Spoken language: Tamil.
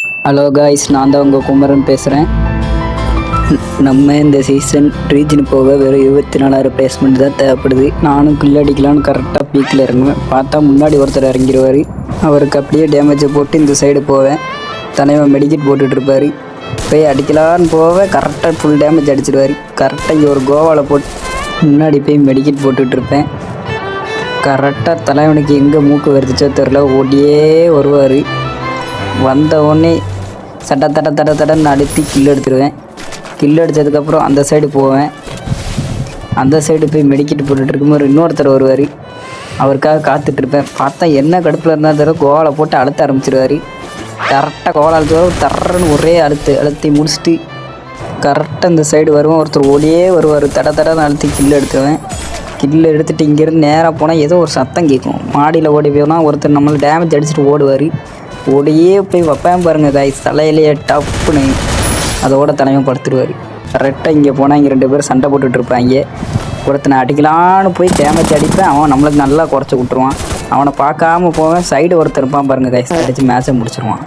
ஹலோ காய்ஸ், நான் தான் உங்கள் குமரன் பேசுகிறேன். நம்ம இந்த சீசன் ரீஜன் போக வெறும் 24,000 பிளேஸ்மெண்ட் தான் தேவைப்படுது. நானும் கில் அடிக்கலான்னு கரெக்டாக பீக்கில் இறங்குவேன். பார்த்தா முன்னாடி ஒருத்தர் இறங்கிடுவார். அவருக்கு அப்படியே டேமேஜை போட்டு இந்த சைடு போவேன். தலைவன் மெடிக்கெட் போட்டுட்ருப்பார். போய் அடிக்கலான்னு போவேன். கரெக்டாக ஃபுல் டேமேஜ் அடிச்சிடுவார். கரெக்டாக இங்கே ஒரு கோவாவில் போட்டு முன்னாடி போய் மெடிக்கெட் போட்டுட்ருப்பேன். கரெக்டாக தலைவனுக்கு எங்கே மூக்கு வருதுச்சோ தெரில, ஓடியே வருவார். வந்த உடனே தடன்னு அடித்து கில் எடுத்துடுவேன். கில் அடித்ததுக்கப்புறம் அந்த சைடு போவேன். அந்த சைடு போய் மெடிக்கெட் போட்டுட்டு இருக்கும்போது இன்னொருத்தர் வருவார். அவருக்காக காத்துட்ருப்பேன். பார்த்தா என்ன கடுப்பில் இருந்தால் தவிர கோவாலை போட்டு அழுத்த ஆரம்பிச்சிடுவார். கரெக்டாக கோவாலை அழுத்துவார். தர்றன்னு ஒரே அழுத்தி முடிச்சுட்டு கரெக்டாக இந்த சைடு வருவேன். ஒருத்தர் ஓடியே வருவார். தடன்னு அழுத்தி கில் எடுத்துருவேன். கில் எடுத்துகிட்டு இங்கேருந்து நேராக போனால் ஏதோ ஒரு சத்தம் கேட்கும். மாடியில் ஓடி போனால் ஒருத்தர் நம்மளை டேமேஜ் அடிச்சுட்டு ஓடுவார். ஓடியே போய் வைப்பேன் பாருங்கள் காய்ஸ், தலையிலேயே டப்புன்னு அதோட தலைமை படுத்துடுவார். கரெக்டாக இங்கே போனால் இங்கே 2 பேர் சண்டை போட்டுட்ருப்பாங்க. ஒருத்தனை அடிக்கலான்னு போய் டேமேஜ் அடிப்பேன். அவன் நம்மளுக்கு நல்லா குறைச்சி விட்ருவான். அவனை பார்க்காம போவேன். சைடு ஒருத்தர் இருப்பான் பாருங்கள் காய்ஸ், அடித்து மேட்சை முடிச்சிருவான்.